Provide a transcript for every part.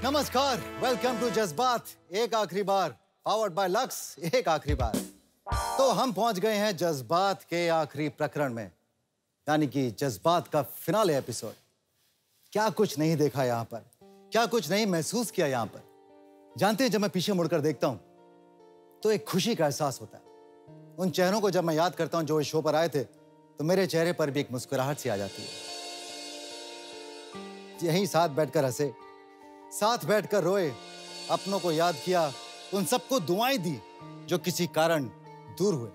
नमस्कार, welcome to जज्बात एक आखिरी बार, पावर्ड बाय लक्स एक आखिरी बार। तो हम पहुंच गए हैं जज्बात के आखिरी प्रकरण में, यानी कि जज्बात का फिनाले एपिसोड। क्या कुछ नहीं देखा यहाँ पर, क्या कुछ नहीं महसूस किया यहाँ पर। जानते हैं, जब मैं पीछे मुड़कर देखता हूँ तो एक खुशी का एहसास होता है। उन चेहरों को जब मैं याद करता हूँ जो इस शो पर आए थे, तो मेरे चेहरे पर भी एक मुस्कुराहट सी आ जाती है। यहीं साथ बैठकर हंसे, साथ बैठकर रोए, अपनों को याद किया, उन सबको दुआएं दी जो किसी कारण दूर हुए।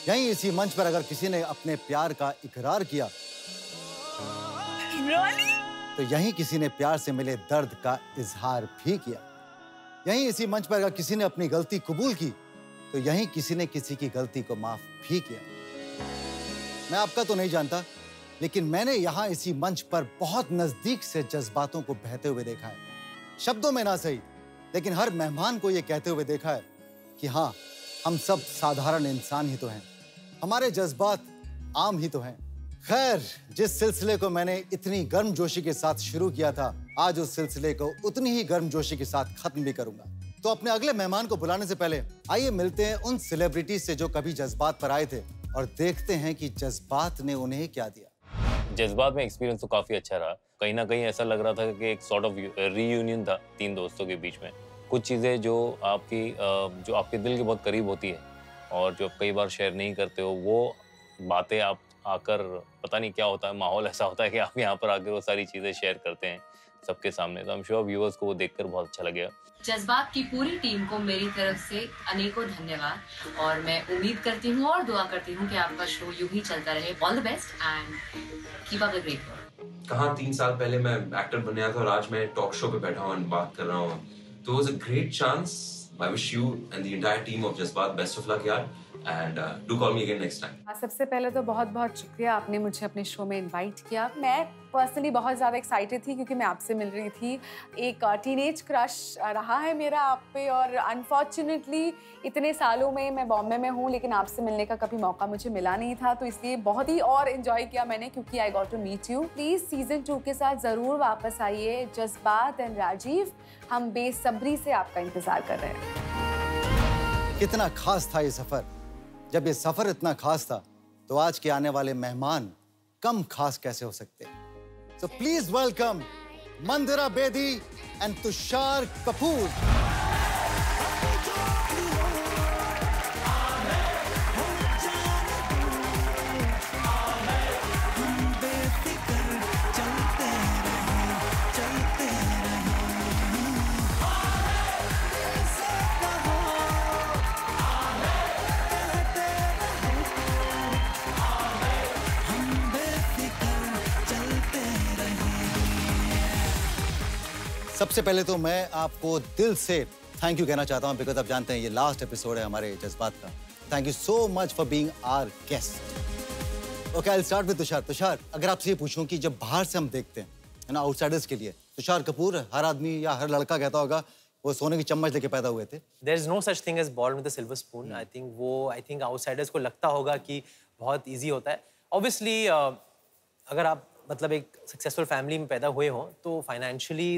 यहीं इसी मंच पर अगर किसी ने अपने प्यार का इकरार किया, तो यहीं किसी ने प्यार से मिले दर्द का इजहार भी किया। यहीं इसी मंच पर अगर किसी ने अपनी गलती कबूल की, तो यहीं किसी ने किसी की गलती को माफ भी किया। मैं आपका तो नहीं जानता, लेकिन मैंने यहां इसी मंच पर बहुत नजदीक से जज्बातों को बहते हुए देखा है। शब्दों में ना सही, लेकिन हर मेहमान को यह कहते हुए देखा है कि हाँ, हम सब साधारण इंसान ही तो हैं, हमारे जज्बात आम ही तो हैं। खैर, जिस सिलसिले को मैंने इतनी गर्मजोशी के साथ शुरू किया था, आज उस सिलसिले को उतनी ही गर्मजोशी के साथ खत्म भी करूंगा। तो अपने अगले मेहमान को बुलाने से पहले आइए मिलते हैं उन सेलिब्रिटीज से जो कभी जज्बात पर आए थे और देखते हैं कि जज्बात ने उन्हें क्या दिया। जज्बात में एक्सपीरियंस तो काफी अच्छा रहा। कहीं ना कहीं ऐसा लग रहा था कि एक सॉर्ट ऑफ रीयूनियन था तीन दोस्तों के बीच में। कुछ चीजें जो आपके दिल के बहुत करीब होती है और जो आप कई बार शेयर नहीं करते हो, वो बातें आप आकर पता नहीं क्या होता है, माहौल ऐसा होता है कि आप यहाँ पर आकर वो सारी चीजें शेयर करते हैं सबके सामने। तो आई एम श्योर व्यूअर्स को वो देखकर बहुत अच्छा लगेगा। जज्बात की पूरी टीम को मेरी तरफ से अनेकों धन्यवाद और मैं उम्मीद करती हूँ और दुआ करती हूँ कि आपका शो यूं ही चलता रहे। All the best and keep up the great work. कहाँ 3 साल पहले मैं एक्टर बन गया था और आज मैं टॉक शो पे बैठा हूँ और बात कर रहा हूँ। तो was a great chance. I wish you and the entire team of जज्बात बेस्ट ऑफ लक यार, and do call me again next time. सबसे पहले तो बहुत बहुत शुक्रिया, आपने मुझे अपने शो में इनवाइट किया। मैं पर्सनली बहुत ज़्यादा एक्साइटेड थी क्योंकि मैं आपसे मिल रही थी। एक टीनेज क्रश रहा है मेरा आप पे, और अनफॉर्चुनेटली इतने सालों में मैं बॉम्बे में हूँ, लेकिन आपसे मिलने का कभी मौका मुझे मिला नहीं था, तो इसलिए बहुत ही और इन्जॉय किया मैंने क्योंकि I got to meet you. Please season 2 के साथ ज़रूर वापस आइए। जज्बात एंड राजीव, हम बेसब्री से आपका इंतज़ार कर रहे हैं। कितना खास था ये सफर। जब ये सफर इतना खास था, तो आज के आने वाले मेहमान कम खास कैसे हो सकते हैं। So please welcome Mandira Bedi and Tushar Kapoor. सबसे पहले तो मैं आपको दिल से थैंक यू कहना चाहता हूं, बिकॉज आप जानते हैं ये लास्ट एपिसोड है हमारे जज्बात का। Thank you so much for being our guest. Okay, I will start with Tushar. Tushar, अगर आपसे ये पूछूं कि जब बाहर से हम देखते हैं ना, आउटसाइडर्स के लिए तुषार कपूर, हर आदमी या हर लड़का कहता होगा वो सोने की चम्मच लेके पैदा हुए थे। There is no such thing as born with a silver spoon. I think outsiders को लगता होगा कि बहुत ईजी होता है। ऑब्वियसली अगर आप मतलब एक सक्सेसफुल फैमिली में पैदा हुए हो तो फाइनेंशियली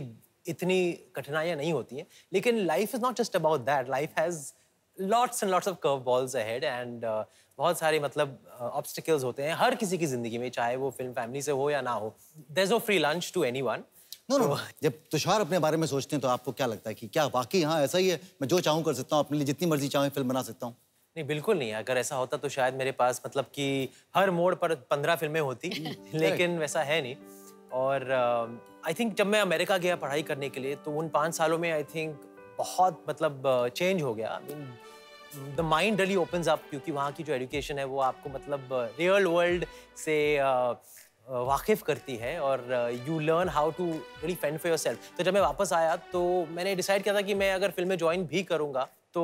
इतनी कठिनाइयां नहीं होती हैं, लेकिन life is not just about that. Life has lots and lots of curve balls ahead and बहुत सारे मतलब ऑब्स्टिकल्स होते हैं हर किसी की जिंदगी में, चाहे वो फिल्म फैमिली से हो या ना हो। There is no free lunch to anyone. No, जब तुषार अपने बारे में सोचते हैं तो आपको क्या लगता है कि क्या वाकई हाँ ऐसा ही है, मैं जो चाहूँ कर सकता हूँ, अपने लिए जितनी मर्जी चाहूँ फिल्म बना सकता हूँ? नहीं, बिल्कुल नहीं। अगर ऐसा होता तो शायद मेरे पास मतलब कि हर मोड़ पर 15 फिल्में होती लेकिन वैसा है नहीं। और आई थिंक जब मैं अमेरिका गया पढ़ाई करने के लिए तो उन 5 सालों में आई थिंक बहुत मतलब चेंज हो गया। The mind really opens up, क्योंकि वहाँ की जो एजुकेशन है वो आपको मतलब रियल वर्ल्ड से वाकिफ करती है और you learn how to really fend for yourself. तो जब मैं वापस आया तो मैंने डिसाइड किया था कि मैं अगर फिल्म में ज्वाइन भी करूँगा तो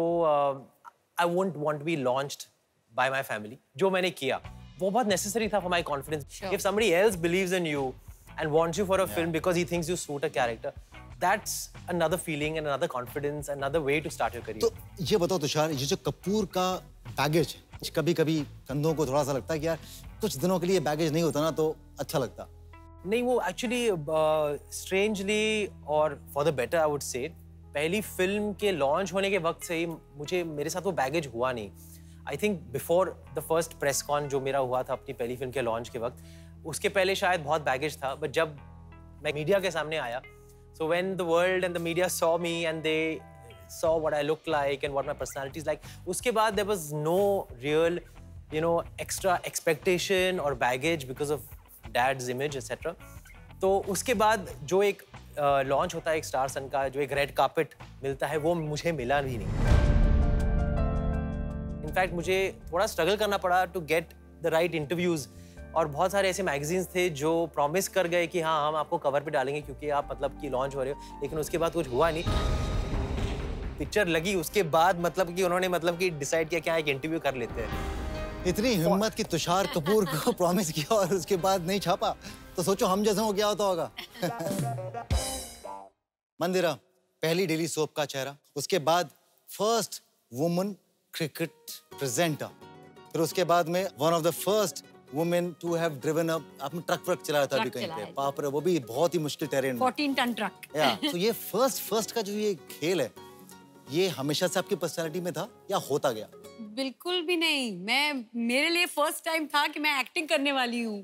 I won't want to be launched by my family. जो मैंने किया वो बहुत नेसेसरी था for my confidence. If somebody else believes in you and wants you for a film because he thinks you suit a character, that's another feeling and another confidence, another way to start your career. तो ये बताओ तुषार, ये जो कपूर का baggage है, कभी-कभी कंधों को थोड़ा सा लगता है कि यार कुछ दिनों के लिए बैगेज नहीं होता ना तो अच्छा लगता। नहीं, वो एक्चुअली स्ट्रेंजली और for the better I would से, पहली फिल्म के लॉन्च होने के वक्त से ही मेरे साथ वो बैगेज हुआ नहीं। I think before the first press con जो मेरा हुआ था अपनी पहली फिल्म के लॉन्च के वक्त, उसके पहले शायद बहुत बैगेज था, बट जब मैं मीडिया के सामने आया, so when the world and the media saw me and they saw what I look like and what my personality is like, उसके बाद there was no real, you know, extra expectation or baggage because of dad's image etc. तो उसके बाद जो एक launch होता है एक स्टार सन का, जो एक रेड कार्पेट मिलता है, वो मुझे मिला भी नहीं। इनफैक्ट मुझे थोड़ा स्ट्रगल करना पड़ा to get the right interviews, और बहुत सारे ऐसे मैगजीन्स थे जो प्रॉमिस कर गए कि हाँ हम आपको कवर पे डालेंगे क्योंकि आप मतलब कि लॉन्च हो रहे हो, लेकिन उसके बाद कुछ हुआ नहीं। पिक्चर लगी उसके बाद मतलब कि उन्होंने मतलब कि डिसाइड किया कि हाँ एक इंटरव्यू कर लेते हैं। इतनी हिम्मत कि तुषार कपूर को प्रॉमिस किया और उसके बाद नहीं छापा, तो सोचो हम जैसे हो क्या होता होगा। मंदिरा, पहली डेली सोप का चेहरा, उसके बाद फर्स्ट वुमन क्रिकेट प्रेजेंटर, फिर उसके बाद में one of the first women to have driven up, आपने ट्रक चलाया था अभी कहीं पे, बाप रे, वो भी बहुत ही मुश्किल टेरेन में, 14 टन ट्रक। या तो ये फर्स्ट का जो ये खेल है, ये हमेशा से आपकी पर्सनालिटी में था या होता गया? बिल्कुल भी नहीं, मेरे लिए फर्स्ट टाइम था कि मैं एक्टिंग करने वाली हूँ,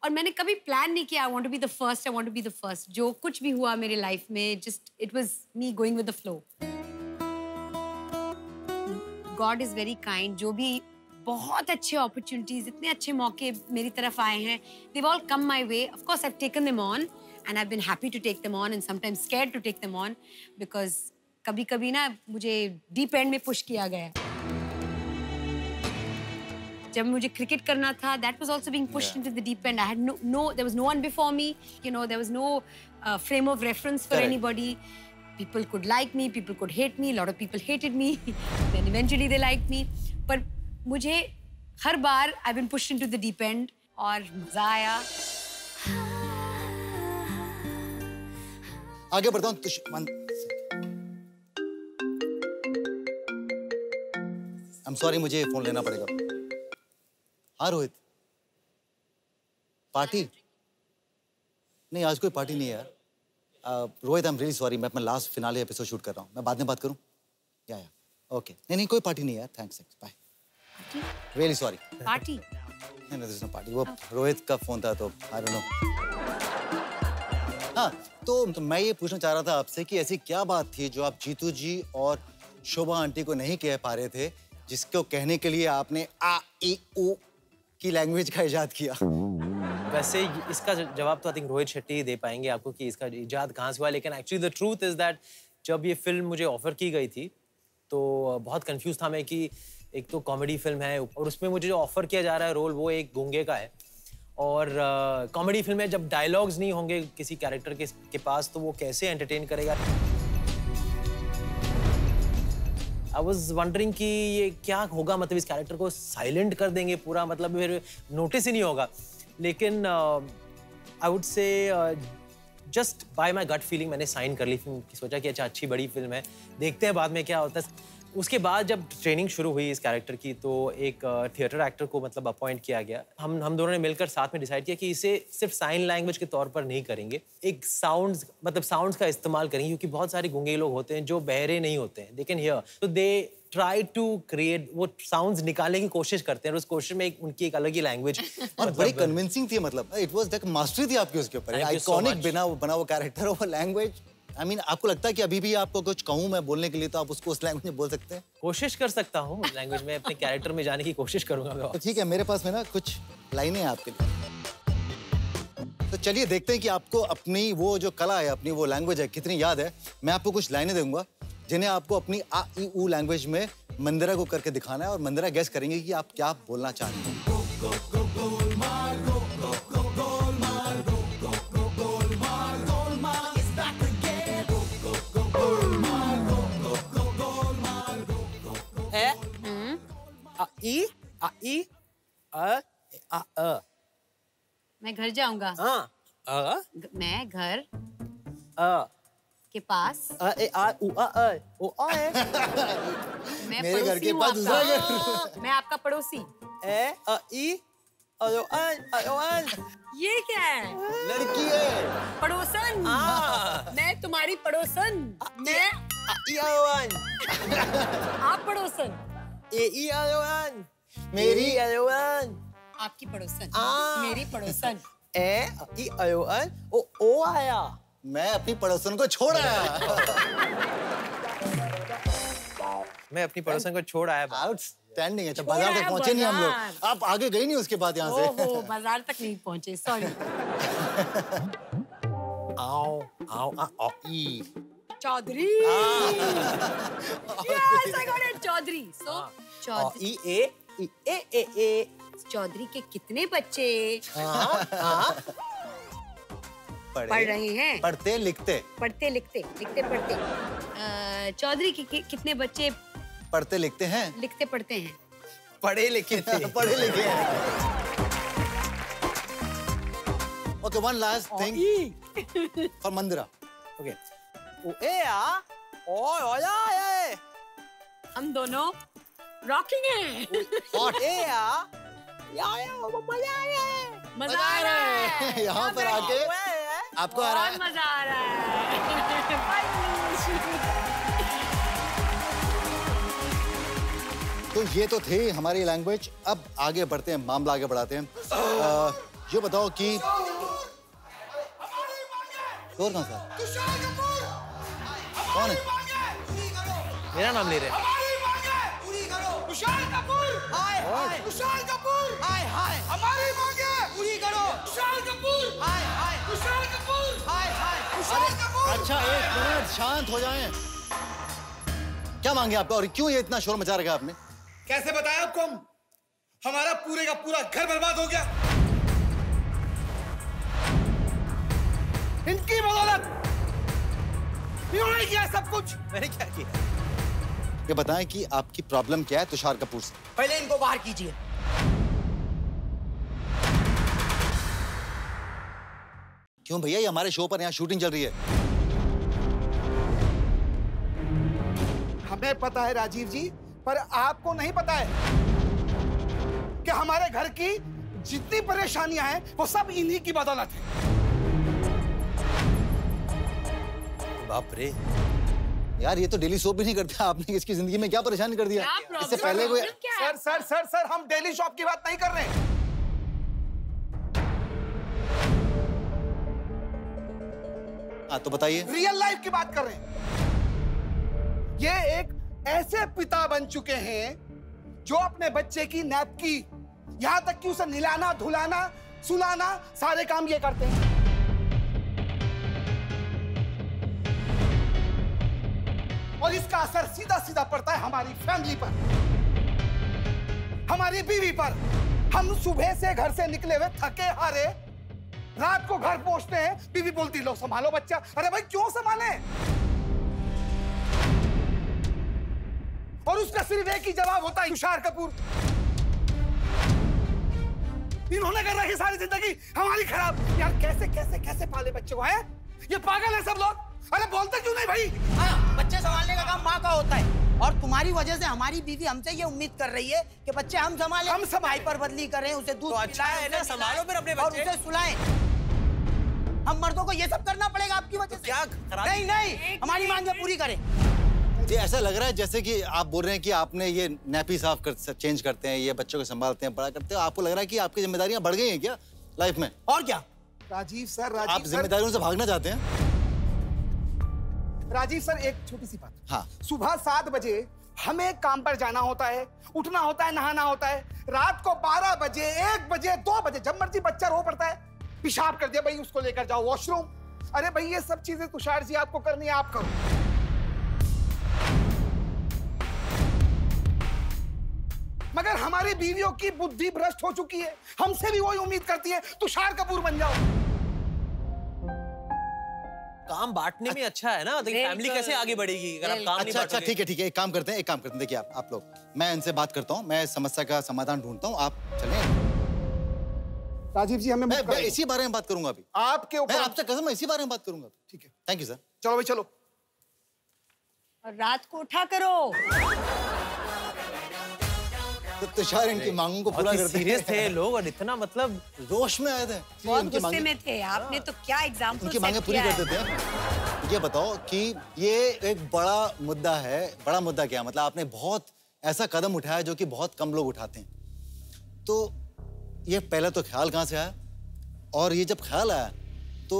और मैंने कभी प्लान नहीं किया I want to be the first, I want to be the first. जो कुछ भी हुआ मेरे लाइफ में, just it was me going with the flow. God is very kind, जो भी बहुत अच्छे अपॉर्चुनिटीज, इतने अच्छे मौके मेरी तरफ आए हैं, they all come my way. Of course I have taken them on and I have been happy to take them on and sometimes scared to take them on, because कभी-कभी ना मुझे डीप एंड में push किया गया। जब मुझे cricket करना था, that was also being pushed into the deep end. I had there was no one before me. You know, there was no frame of reference for anybody. People could like me, people could hate me. A lot of people hated me. Then eventually they liked me. पर मुझे हर बार I've been pushed into the deep end और मजा आया। आगे बढ़ता हूँ। I'm sorry, मुझे phone लेना पड़ेगा। हाँ रोहित, पार्टी? नहीं, आज कोई पार्टी नहीं है यार। Rohit, I am really sorry, मैं अपना लास्ट फिनाले एपिसोड शूट कर रहा हूँ, मैं बाद में बात करूँ? या ओके। नहीं कोई पार्टी नहीं है यार, thanks bye. Really sorry. Party? नहीं देयर इज नो पार्टी, वो रोहित का फोन था तो आई डोंट नो। हाँ, तो मैं ये पूछना चाह रहा था आपसे कि ऐसी क्या बात थी जो आप जीतू जी और शोभा आंटी को नहीं कह पा रहे थे, जिसको कहने के लिए आपने आ ई उ की लैंग्वेज का इजाद किया? वैसे इसका जवाब तो आई थिंक रोहित शेट्टी दे पाएंगे आपको कि इसका इजाद कहाँ से हुआ, लेकिन actually the truth is that जब ये फिल्म मुझे ऑफर की गई थी तो बहुत कंफ्यूज था मैं कि एक तो कॉमेडी फिल्म है और उसमें मुझे जो ऑफर किया जा रहा है रोल वो एक गूंगे का है, और कॉमेडी फिल्म में जब डायलॉग्स नहीं होंगे किसी कैरेक्टर के पास तो वो कैसे एंटरटेन करेगा। आई वॉज वंडरिंग कि ये क्या होगा, मतलब इस कैरेक्टर को साइलेंट कर देंगे पूरा, मतलब फिर नोटिस ही नहीं होगा। लेकिन I would say just by my gut feeling मैंने साइन कर ली फिल्म की, सोचा कि अच्छा अच्छी बड़ी फिल्म है, देखते हैं बाद में क्या होता है। उसके बाद जब ट्रेनिंग शुरू हुई इस कैरेक्टर की तो एक थिएटर एक्टर को मतलब अपॉइंट किया गया। हम दोनों ने मिलकर साथ में डिसाइड किया कि इसे सिर्फ साइन लैंग्वेज के तौर पर नहीं करेंगे, एक साउंड्स का इस्तेमाल करेंगे, क्योंकि बहुत सारे गूंगे लोग होते हैं जो बहरे नहीं होते हैं, दे कैन हियर, तो दे ट्राई टू क्रिएट, वो साउंड्स निकालने की कोशिश करते हैं और उस कोशिश में उनकी एक अलग ही लैंग्वेज और बड़ी कन्विंसिंग थी, मतलब इट वाज लाइक मास्टरी थी आपकी उसके ऊपर, आइकॉनिक बना वो कैरेक्टर, वो लैंग्वेज। I mean, आपको लगता है कि अभी भी आपको कुछ कहूँ मैं बोलने के लिए तो आप उसको उस लैंग्वेज में बोल सकते हैं? कोशिश कर सकता हूँ उस लैंग्वेज में, अपने कैरेक्टर में जाने की कोशिश करूंगा मैं। तो ठीक है, मेरे पास में ना कुछ लाइनें हैं आपके लिए, तो चलिए देखते हैं कि आपको अपनी वो जो कला है, अपनी वो लैंग्वेज है कितनी याद है। मैं आपको कुछ लाइनें दूंगा जिन्हें आपको अपनी आ ई उ लैंग्वेज में मंदिरा को करके दिखाना है और मंदिरा गेस करेंगे कि आप क्या बोलना चाहते हैं। मैं घर जाऊंगा। मैं घर के पास। मैं मेरे घर के पड़ोसी हूँ पास दूसरा आपका। घर। मैं आपका पड़ोसी। ये क्या है? लड़की तुम्हारी पड़ोसन। मैं आप पड़ोसन। मेरी आपकी पड़ोसन। मेरी पड़ोसन। ओ आया। मैं अपनी पड़ोसन को छोड़ आया। मैं अपनी पड़ोसन को छोड़ आया। आउटस्टैंडिंग। अच्छा, बाजार तक पहुंचे नहीं हम लोग। आप आगे गई नहीं उसके बाद यहाँ से। ओहो, बाजार तक नहीं पहुंचे, सॉरी। आओ आओ आओ ई। Chaudhary. Yes, I got it, Chaudhary. So, Chaudhary. ए। चौधरी के कितने बच्चे पढ़ रहे हैं? पढ़ते लिखते। पढ़ते लिखते पढ़ते। चौधरी के कितने बच्चे पढ़ते लिखते हैं। लिखते पढ़ते हैं? पढ़े लिखे थे। पढ़े लिखे हैं। Okay, one last thing for Mandira. Okay. ओए हम दोनों रॉकिंग हैं। Hot. मजा आ रहा है। यहाँ पर आके आपको आ रहा है? बहुत मजा आ रहा है। तो ये तो थे हमारी लैंग्वेज। अब आगे बढ़ते हैं, मामला आगे बढ़ाते हैं। ये बताओ कि शोर कहाँ से? कौन है? मेरा नाम ले रहे हैं। हमारी मांगे पूरी करो। विशाल कपूर। विशाल कपूर। अच्छा, एक मिनट, शांत हो जाएं। क्या मांगे आपका और क्यों ये इतना शोर मचा रखा आपने? कैसे बताया आपको हम? हमारा पूरे का पूरा घर बर्बाद हो गया इनकी बदौलत। इन्होंने किया सब कुछ। मैंने क्या किया? ये बताएं कि आपकी प्रॉब्लम क्या है तुषार कपूर से? पहले इनको बाहर कीजिए। क्यों भैया, ये हमारे शो पर यहाँ शूटिंग चल रही है। हमें पता है राजीव जी, पर आपको नहीं पता है कि हमारे घर की जितनी परेशानियां हैं वो सब इन्हीं की बदौलत है। बाप रे यार, ये तो डेली सोप भी नहीं करते। आपने इसकी जिंदगी में क्या परेशानी कर दिया? इससे पहले कोई सर हम डेली शॉप की बात नहीं कर रहे हैं। हाँ तो बताइए। रियल लाइफ की बात कर रहे हैं। ये एक ऐसे पिता बन चुके हैं जो अपने बच्चे की नैपकी, यहां तक कि उसे नहलाना, धुलाना, सुलाना, सारे काम ये करते हैं। और इसका असर सीधा सीधा पड़ता है हमारी फैमिली पर, हमारी बीवी पर। हम सुबह से घर से निकले हुए थके हारे रात को घर पहुंचते हैं, बीवी बोलती लो संभालो बच्चा। अरे भाई क्यों संभाले? और उसका सिर्फ एक ही जवाब होता है, तुषार कपूर। इन्होंने कर रखी सारी जिंदगी हमारी खराब। यार कैसे कैसे कैसे पाले बच्चे को है? ये पागल है सब लोग। अरे बोलते क्यों नहीं भाई? हाँ, बच्चे संभालने का काम माँ का होता है और तुम्हारी वजह से हमारी बीवी हमसे ये उम्मीद कर रही है कि बच्चे हम संभालें। हम डायपर बदली करें, उसे दूध तो अच्छा है ना, संभालो फिर अपने और बच्चे। उसे सुलाएं। हम मर्दों को ये सब करना पड़ेगा आपकी वजह से। क्या खराब? नहीं, हमारी मांगे पूरी करें। ये ऐसा लग रहा है जैसे कि आप बोल रहे हैं कि आपने ये नैपी चेंज करते हैं, ये बच्चों को संभालते हैं, बड़ा करते हैं। आपको लग रहा है कि आपकी जिम्मेदारियां बढ़ गई हैं क्या लाइफ में? और क्या? राजीव सर, आप जिम्मेदारियों से भागना चाहते हैं? राजीव सर, एक छोटी सी बात। हाँ। सुबह 7 बजे हमें काम पर जाना होता है, उठना होता है, नहाना होता है। रात को 12 बजे, 1 बजे, 2 बजे, जब मर्जी बच्चा रो पड़ता है, पेशाब कर दिया भाई, उसको लेकर जाओ वॉशरूम। अरे भाई ये सब चीजें तुषार जी आपको करनी है, आप करो। मगर हमारी बीवियों की बुद्धि भ्रष्ट हो चुकी है, हमसे भी वही उम्मीद करती है तुषार कपूर बन जाओ। काम बांटने में अच्छा है ना, तो फैमिली कैसे आगे बढ़ेगी अगर आप काम नहीं अच्छा बांटोगे? ठीक है, एक काम करते हैं, देखिए आप लोग, मैं इनसे बात करता हूँ, मैं समस्या का समाधान ढूंढता हूँ, आप चलें। राजीव जी हमें मैं इसी बारे में बात करूंगा अभी। आपके ऊपर, मैं आपसे कसम, इसी बारे में बात करूंगा। ठीक है, थैंक यू सर। चलो भाई चलो। और रात को उठा करो। तो तुषार इनकी मांगों को पूरा करते सीरियस थे लोग और इतना मतलब जोश में आए थे। बहुत गुस्से में थे। आपने तो क्या एग्जाम्पल उनकी मांगे पूरी करते थे। ये बताओ कि ये एक बड़ा मुद्दा है। बड़ा मुद्दा क्या मतलब आपने बहुत ऐसा कदम उठाया जो कि बहुत कम लोग उठाते हैं। तो ये पहले तो ख्याल कहाँ से आया और ये जब ख्याल आया तो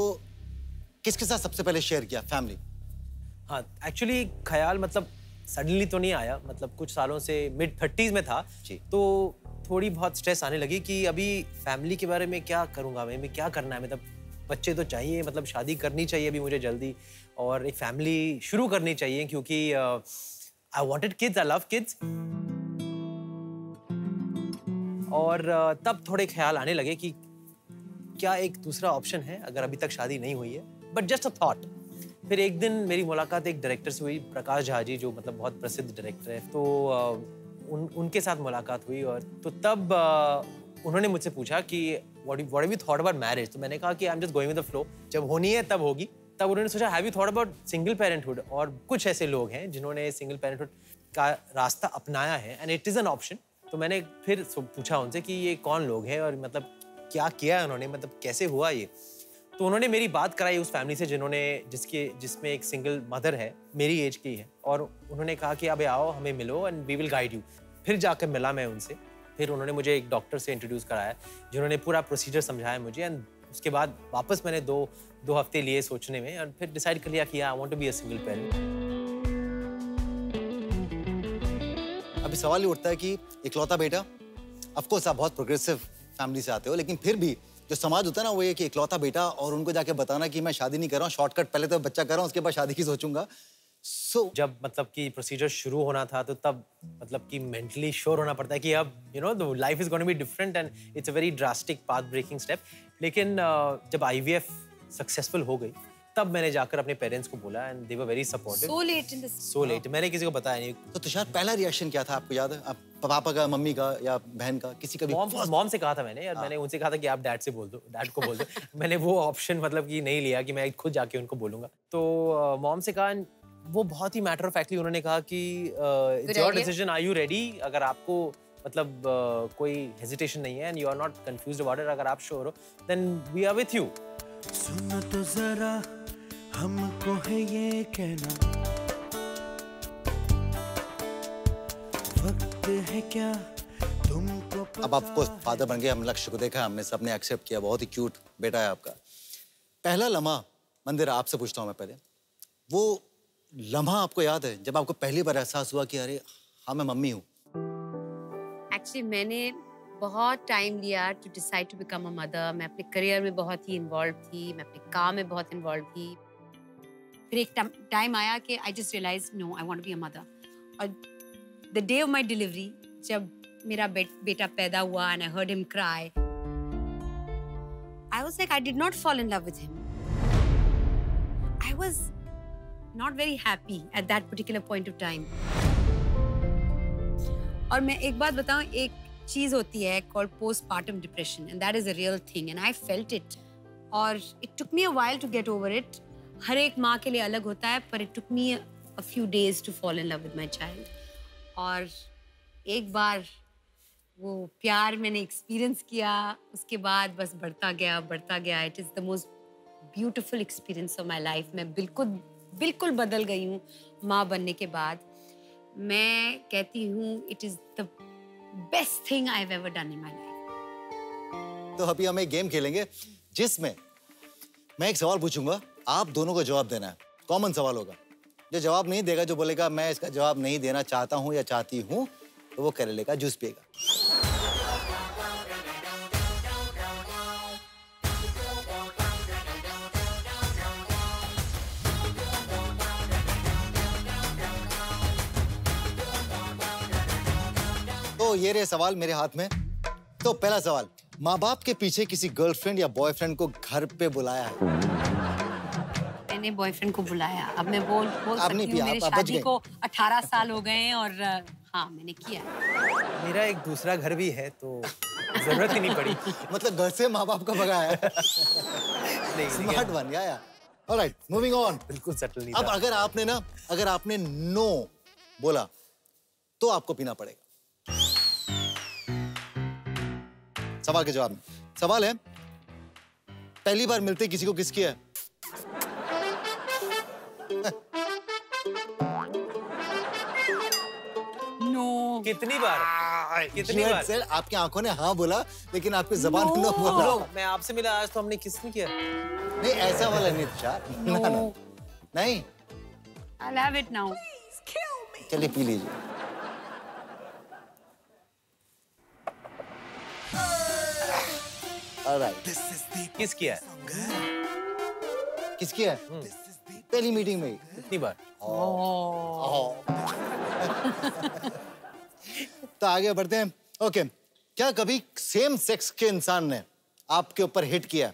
किसके साथ सबसे पहले शेयर किया? फैमिली? हाँ, एक्चुअली ख्याल मतलब सडनली तो नहीं आया, मतलब कुछ सालों से मिड 30s में था तो थोड़ी बहुत स्ट्रेस आने लगी कि अभी फैमिली के बारे में क्या करूँगा मैं क्या करना है, मतलब बच्चे तो चाहिए, मतलब शादी करनी चाहिए अभी मुझे जल्दी और एक फैमिली शुरू करनी चाहिए क्योंकि I wanted kids, I love kids. और तब थोड़े ख्याल आने लगे कि क्या एक दूसरा ऑप्शन है अगर अभी तक शादी नहीं हुई है, बट जस्ट अ थॉट। फिर एक दिन मेरी मुलाकात एक डायरेक्टर से हुई, प्रकाश झा जी, जो मतलब बहुत प्रसिद्ध डायरेक्टर है, तो उनके साथ मुलाकात हुई और तो तब उन्होंने मुझसे पूछा कि what have you thought about marriage? तो मैंने कहा कि I am just going with the flow, जब होनी है तब होगी। तब उन्होंने सोचा have you thought about single parenthood? और कुछ ऐसे लोग हैं जिन्होंने सिंगल पेरेंटहुड का रास्ता अपनाया है and it is an option. तो मैंने फिर पूछा उनसे कि ये कौन लोग हैं और मतलब क्या किया है उन्होंने, मतलब कैसे हुआ ये। तो उन्होंने मेरी बात कराई उस फैमिली से जिसमें एक सिंगल मदर है, मेरी एज की है, और उन्होंने कहा कि अबे आओ हमें मिलो and we will guide you. फिर जाकर मिला मैं उनसे, फिर उन्होंने मुझे एक डॉक्टर से इंट्रोड्यूस कराया जिन्होंने पूरा प्रोसीजर समझाया मुझे एंड उसके बाद वापस मैंने दो हफ्ते लिए सोचने में और फिर डिसाइड कर लिया कि I want to be a single parent. अभी सवाल ये उठता है कि इकलौता बेटा, ऑफ कोर्स आप बहुत प्रोग्रेसिव फैमिली से आते हो, लेकिन फिर भी जो समाज होता है ना वो ये कि इकलौता बेटा और उनको जाके बताना कि मैं शादी नहीं कर रहा हूँ, शॉर्टकट पहले तो बच्चा कर रहा हूँ उसके बाद शादी की सोचूंगा। जब मतलब कि प्रोसीजर शुरू होना था तो तब मतलब कि मेंटली श्योर होना पड़ता है कि अब you know the life is going to be different and it's a very drastic path breaking step. लेकिन जब IVF सक्सेसफुल हो गई तब मैंने जाकर अपने पेरेंट्स को बोला and they were very supportive. So let मैंने किसी को बताया नहीं। तो तुषार पहला रिएक्शन क्या था आपको याद है? आप पापा का, मम्मी का या बहन का, किसी का भी? मॉम से कहा था मैंने यार, मैंने उनसे कहा था कि आप डैड को बोल दो। मैंने वो ऑप्शन मतलब कि नहीं लिया कि मैं खुद जाके उनको बोलूंगा। तो मॉम से कहा, वो बहुत ही मैटर ऑफ फैक्टली उन्होंने कहा कि it's your decision, are you ready? अगर आपको मतलब कोई हेजिटेशन नहीं है and you are not confused about it, अगर आप श्योर हो then we are with you. सुनो तो जरा हमको है ये कहना, वक्त है क्या तुमको पता। अब आपको फादर बन गए, हम लक्ष्य को देखा, हमने सबने एक्सेप्ट किया, बहुत ही क्यूट बेटा है आपका। पहला लम्हा मंदिर आपसे पूछता हूँ मैं पहले, वो लम्हा आपको याद है जब आपको पहली बार एहसास हुआ कि अरे हाँ मैं मम्मी हूँ? एक्चुअली मैंने बहुत टाइम लिया to decide to become a mother. मैं अपने करियर में बहुत ही इन्वॉल्व थी, मैं अपने काम में बहुत इन्वॉल्व थी। फिर एक टाइम आया कि I just realise no I want to be a mother. और the day of my delivery, जब मेरा बेटा पैदा हुआ and I heard him cry, I was like I did not fall in love with him. I was not very happy at that particular point of time. और मैं एक बात बताऊं, एक चीज होती है called postpartum depression and that is a real thing and I felt it. और it took me a while to get over it. हर एक माँ के लिए अलग होता है, पर it took me a few days to fall in love with my child. और एक बार वो प्यार मैंने एक्सपीरियंस किया, उसके बाद बस बढ़ता गया। It is the most beautiful experience of my life. मैं बिल्कुल बदल गई हूँ माँ बनने के बाद। मैं कहती हूँ it is the best thing I have ever done in my life. तो अभी हम एक गेम खेलेंगे जिसमें मैं एक सवाल पूछूंगा, आप दोनों को जवाब देना है। कॉमन सवाल होगा, जो जवाब नहीं देगा, जो बोलेगा मैं इसका जवाब नहीं देना चाहता हूँ या चाहती हूँ, तो वो करेले का जूस पिएगा। तो ये रहे सवाल मेरे हाथ में। तो पहला सवाल, माँ बाप के पीछे किसी गर्लफ्रेंड या बॉयफ्रेंड को घर पे बुलाया है? मैंने बॉयफ्रेंड को बुलाया। अब मैं बोल सकती हूँ, मेरी शादी को 18 साल हो गए हैं और हाँ मैंने किया। मेरा एक दूसरा घर भी है तो जरूरत ही नहीं पड़ी। मतलब घर से माँ बाप को भगाया है। स्मार्ट बन गया। Alright, moving on. बिल्कुल सेटल नहीं। अब अगर आपने नो बोला तो आपको पीना पड़ेगा। सवाल के जवाब में। सवाल है, पहली बार मिलते किसी को किस किया है? नो। कितनी बार? कितनी बार? सर, आपकी आंखों ने हाँ बोला, लेकिन आपकी जबान नो बोला। मैं आपसे मिला आज, तो हमने किस नहीं किया? नहीं, ऐसा वाला नहीं तुषार। No. ना, ना। नहीं। I'll have it now. चलिए पी लीजिए। Alright. किस किया है? किस किया है? पहली मीटिंग में ही। कितनी बार? तो आगे बढ़ते हैं। ओके, क्या कभी सेम सेक्स के इंसान ने आपके ऊपर हिट किया?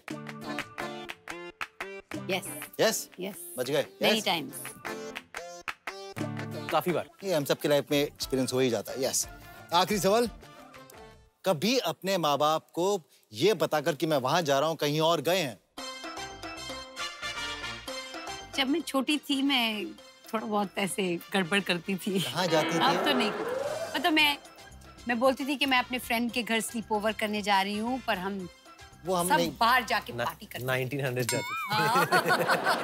Yes. यस? Yes. बच गए? Many Yes? times. काफी बार। ये हम सबकी लाइफ में एक्सपीरियंस हो ही जाता है। यस। आखिरी सवाल, कभी अपने माँ बाप को ये बताकर कि मैं वहां जा रहा हूँ कहीं और गए हैं? जब मैं छोटी थी मैं थोड़ा बहुत ऐसे गड़बड़ करती थी। कहाँ जाती थी? अब तो नहीं। मतलब मैं बोलती थी कि मैं अपने फ्रेंड के घर स्लीप ओवर करने जा रही हूँ, पर हम सब नहीं। बाहर जाके पार्टी करते 1900 जाते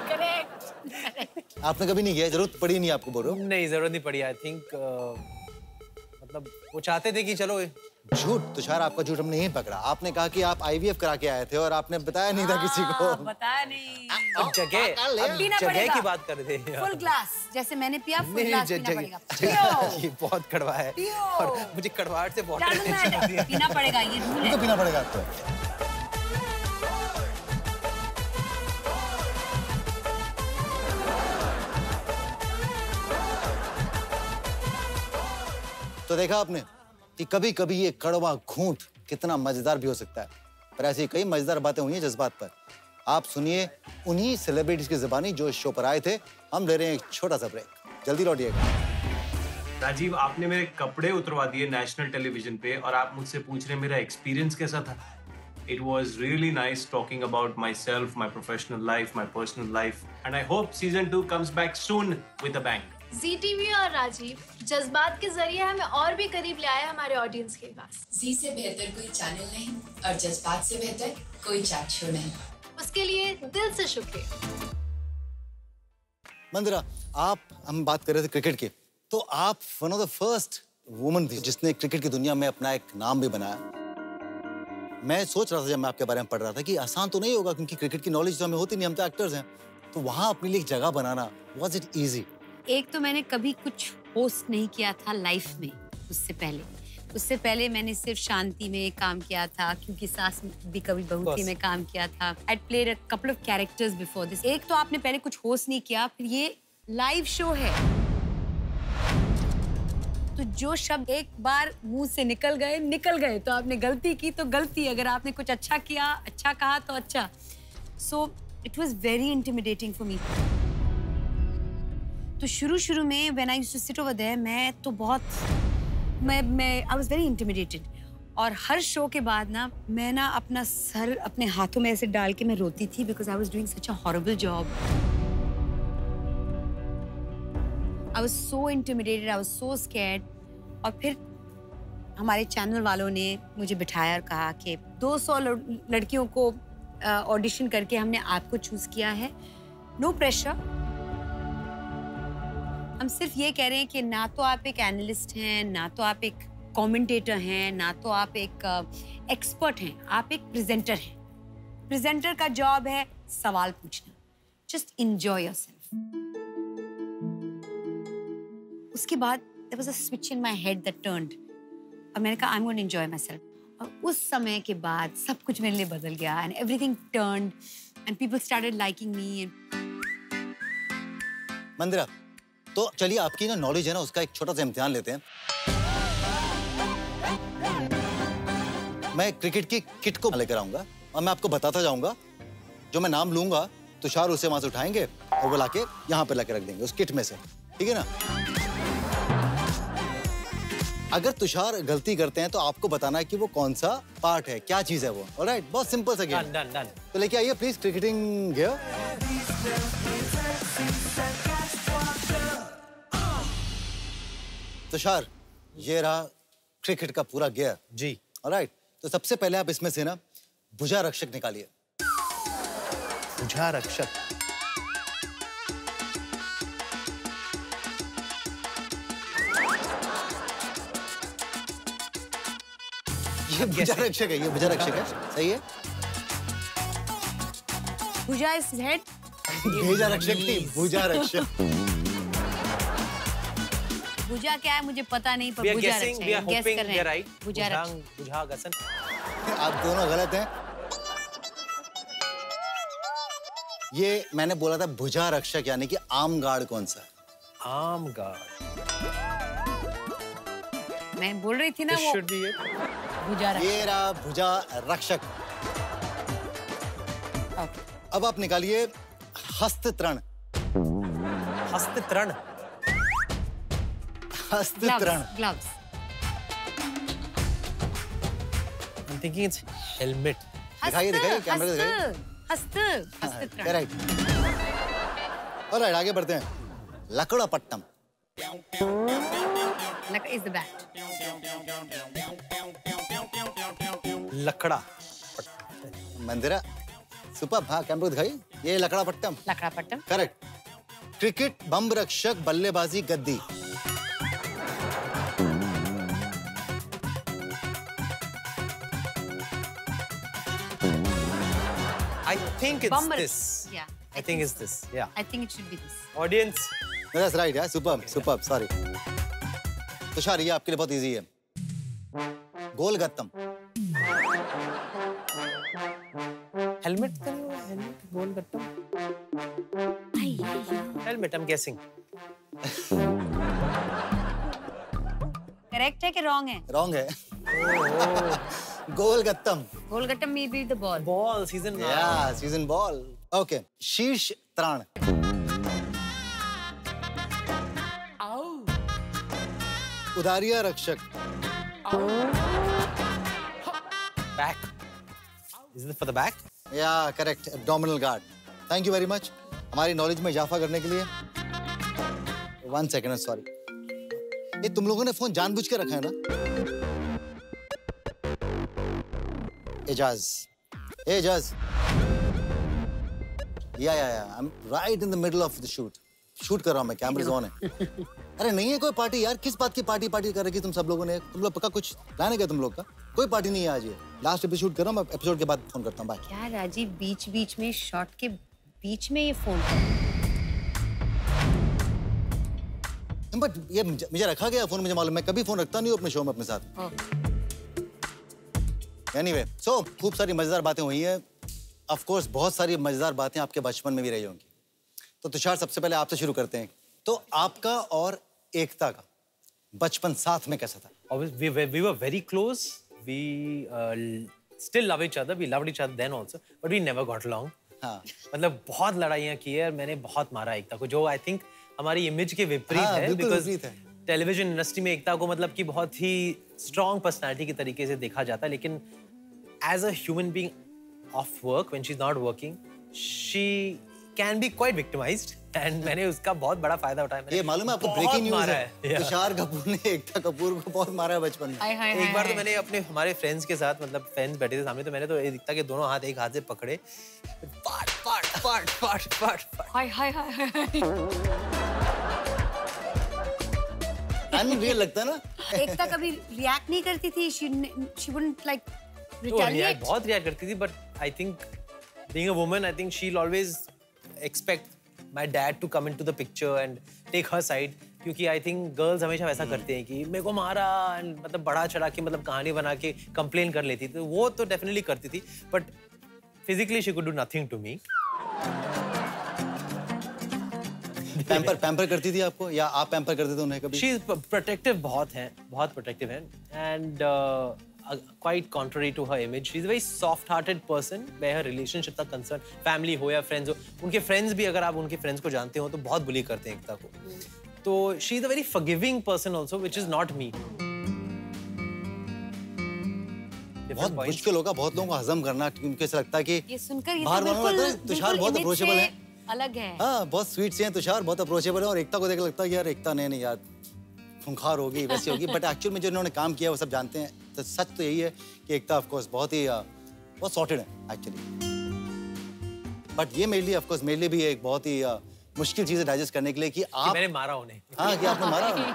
करेक्ट। आपने कभी नहीं किया? जरूरत पड़ी नहीं आपको? बोल रहे हो? नहीं, जरूरत नहीं पड़ी। आई थिंक मतलब वो चाहते थे कि चलो। झूठ तुषार, आपका झूठ हमने यहीं पकड़ा। आपने कहा कि आप IVF करा के आए थे और आपने बताया नहीं था किसी को। बताया नहीं। अब जगह की बात कर रहे थे। फुल ग्लास जैसे मैंने पिया, फुल ग्लास पीना पड़ेगा। ये बहुत कड़वा है और मुझे कड़वाहट से बहुत पीना पड़ेगा, ये रूल है। तो पीना पड़ेगा आपको। तो देखा आपने कि कभी कभी ये कड़वा घूंट कितना मजेदार भी हो सकता है। पर ऐसी कई मजेदार बातें हुई हैं जज्बात पर। आप सुनिए उन्हीं सेलिब्रिटीज की जुबानी जो इस शो पर आए थे। हम ले रहे हैं एक छोटा सा ब्रेक, जल्दी लौटिएगा। राजीव, आपने मेरे कपड़े उतरवा दिए नेशनल टेलीविजन पे और आप मुझसे पूछ रहे मेरा एक्सपीरियंस कैसा था। It was really nice talking about myself, my professional life, my personal life, and I hope season 2 comes back soon with a bang. ZTV और राजीव जज्बात के जरिए हमें और भी करीब ले आए हमारे ऑडियंस के पास। जी से बेहतर कोई चैनल नहीं और जज्बात से बेहतर कोई चैट शो नहीं। उसके लिए दिल से शुक्रिया। मंदिरा, हम बात कर रहे थे क्रिकेट की, तो आप one of the first woman थी जिसने क्रिकेट की दुनिया में अपना एक नाम भी बनाया। मैं सोच रहा था जब मैं आपके बारे में पढ़ रहा था कि आसान तो नहीं होगा, क्योंकि क्रिकेट की नॉलेज तो हमें होती नहीं, हम तो एक्टर्स हैं। तो वहां अपने लिए एक जगह बनाना, वाज इट इजी? एक तो मैंने कभी कुछ होस्ट नहीं किया था लाइफ में। उससे पहले मैंने सिर्फ शांति में काम किया था, क्योंकि सास भी कभी बहू थी में काम किया था। I played a couple of characters before this. एक तो आपने पहले कुछ होस्ट नहीं किया, फिर ये लाइव शो है, तो जो शब्द एक बार मुंह से निकल गए। तो आपने गलती की तो गलती, अगर आपने कुछ अच्छा किया, अच्छा कहा तो अच्छा। So it was very intimidating for me. तो शुरू में when I used to sit over there, मैं तो बहुत आई वाज वेरी इंटिमिडेटेड। और हर शो के बाद ना मैं ना अपना सर अपने हाथों में ऐसे डाल के मैं रोती थी, because I was doing such a horrible job. I was so intimidated, I was so scared. और फिर हमारे चैनल वालों ने मुझे बिठाया और कहा कि 200 लड़कियों को ऑडिशन करके हमने आपको चूज किया है, नो प्रेशर। हम सिर्फ ये कह रहे हैं कि ना तो आप एक एनालिस्ट हैं, ना तो आप एक कमेंटेटर हैं, ना तो आप एक एक्सपर्ट हैं, आप एक प्रेजेंटर हैं। प्रेजेंटर का जॉब है सवाल पूछना। Just enjoy yourself. उसके बाद there was a switch in my head that turned और मैंने कहा I'm going to enjoy myself। और उस समय के बाद सब कुछ मेरे लिए बदल गया and everything turned and people started liking me। मंदिरा, तो चलिए आपकी ना नॉलेज है ना, उसका एक छोटा सा इम्तिहान लेते हैं। मैं क्रिकेट की किट को लेकर आऊंगा और मैं आपको बताता जाऊंगा। जो मैं नाम लूंगा तुषार उसे वहां से उठाएंगे और वो लाके यहाँ पे लाके रख देंगे उस किट में से, ठीक है ना? अगर तुषार गलती करते हैं तो आपको बताना है कि वो कौन सा पार्ट है, क्या चीज है वो। ऑलराइट, बहुत सिंपल सा गेम। डन। तो लेके आइए प्लीज क्रिकेटिंग गियर। तुषार, ये रहा क्रिकेट का पूरा गियर जी। ऑलराइट, तो तो सबसे पहले आप इसमें से ना भुजा रक्षक निकालिए। भुजा रक्षक। ये भुजा रक्षक है, ये भुजा रक्षक है, सही है। भुजा इज हेड। भेजा रक्षक नहीं, भुजा रक्षक। भुजा क्या है मुझे पता नहीं, पर भुजा रक्षक है। गेस कर रहे हैं। भुजा रक्षक। भुजागसन। आप दोनों गलत हैं। ये मैंने बोला था भुजा रक्षक, यानी कि आर्म गार्ड कौन सा है? Arm guard. मैं बोल रही थी ना वो भुजा रक्षक। ये रहा भुजा रक्षक। अब आप निकालिए हस्तत्रण। हस्तत्रण। हस्तत्रण। Gloves. I'm thinking it's helmet. दिखाइए दिखाइए, कैमरे दिखाइए। हस्तत्रण। करेक्ट। ऑलराइट, आगे बढ़ते हैं। लकड़ा पट्टम। Is the bat. Lakra. Mandira, super. हाँ, कैमरे दिखाइए। ये लकड़ा पट्टम। लकड़ा पट्टम। करेक्ट। क्रिकेट बम रक्षक, बल्लेबाजी गद्दी। I think it's Bummer. this. Yeah. I think it's this. Yeah. I think it should be this. Audience. That's right, yeah. Superb, superb. Sorry. Tushar, ये आपके लिए बहुत इजी है। गोलगत्तम। Helmet. Helmet. गोलगत्तम. Helmet. I'm guessing. Correct है कि wrong है? Wrong है। गोलगत्तम। गोलगट्टम में भी द बॉल। Ball season. या सीजन बॉल। ओके, शीर्ष त्राण। उदारिया रक्षक। Back. Is it for the back? या correct, abdominal guard. Thank you very much हमारी नॉलेज में इजाफा करने के लिए। 1 सेकेंड, सॉरी। ये तुम लोगों ने फोन जानबूझ के रखा है ना? एजाज, एजाज। या I am right in the middle of the shoot. Shoot कर रहा हूं मैं, कैमरास ऑन है। अरे नहीं है कोई पार्टी यार, किस बात की पार्टी कर रखी तुम सब लोगों ने? तुम लोग पक्का कुछ प्लान है क्या तुम लोग का? कोई पार्टी नहीं है आज। ये लास्ट एपिसोड कर रहा हूं मैं, एपिसोड के बाद फोन करता हूं। बाय। क्या राजीव, बीच बीच में शॉट के बीच में ये फोन? बट ये मुझे रखा गया फोन, मुझे मालूम। मैं कभी फोन रखता नहीं हूँ अपने शो में अपने साथ। एनीवे, सो खूब सारी मजेदार बातें हुई हैं। ऑफ कोर्स बहुत सारी मजेदार बातें आपके बचपन में भी रही होंगी। तो तुषार, सबसे पहले आपसे शुरू करते हैं। तो आपका और एकता का बचपन साथ में कैसा था? We were very close. We still love each other. We loved each other then also, but we never got along. हाँ। मतलब बहुत लड़ाइयाँ की है और मैंने बहुत मारा एकता को, जो आई थिंक हमारी इमेज के विपरीत हाँ, है। बिल्कुल बिकॉज विपरीत है। टेलीविजन इंडस्ट्री में एकता को मतलब कि बहुत ही स्ट्रॉन्ग पर्सनालिटी के तरीके से देखा जाता है, लेकिन as a human being of work, when she is not working, she can be quite victimised, and मैंने उसका बहुत बड़ा फायदा उठाया। ये मालूम है आपको? ब्रेकिंग न्यूज़ है, तुषार कपूर ने एकता कपूर को बहुत मारा है बचपन में। एक बार तो मैंने अपने हमारे फ्रेंड्स के साथ, मतलब फ्रेंड्स बैठे थे सामने, तो मैंने तो एकता के दोनों हाथ एक हाथ से पकड़े, पाट पाट पाट पाट पाट। हाय हाय हाय। अनरियल लगता है ना? एकता कभी रिएक्ट नहीं करती थी? she wouldn't like retaliate? बहुत रिएक्ट करती थी, but I think being a woman, I think she'll always expect my dad to come into the picture and take her side, क्योंकि I think girls हमेशा वैसा करते हैं कि मेरे को मारा, and मतलब बड़ा चढ़ा के मतलब कहानी बना के कंप्लेन कर लेती थी। तो वो तो डेफिनेटली करती थी, but physically she could do nothing to me. Pamper करती थी आपको, या आप पैम्पर करते थे उन्हें कभी? She is protective, बहुत protective है, and quite contrary to her image. She's a very soft-hearted person where her relationships are concerned. Family हो या friends हो, उनके friends भी, अगर आप उनके friends को जानते हो तो बहुत बुली करते हैं एकता को। तो she is a very forgiving person also, which is not me. बहुत मुश्किल होगा बहुत लोगों को हजम करना, क्योंकि ऐसा लगता है कि ये सुनकर ये बाहर वालों को लगता है तुषार बहुत अप्रोचेबल है, अलग है। हाँ, बहुत स्वीट से हैं तुषार, बहुत अप्रोचेबल है, और एकता को देख लगता है यार एकता नहीं यार खूंखार होगी, वैसी होगी, बट एक्चुअल में जो इन्होंने काम किया वो सब जानते हैं। तो सच तो यही है कि एकता ऑफ कोर्स बहुत सॉर्टेड है एक्चुअली, बट ये मेरे लिए ऑफ कोर्स मेरे लिए भी एक बहुत ही मुश्किल चीज़ है डाइजेस्ट करने के लिए कि आप मैंने मारा उन्हें। हाँ, कि आपने मारा उन्हें।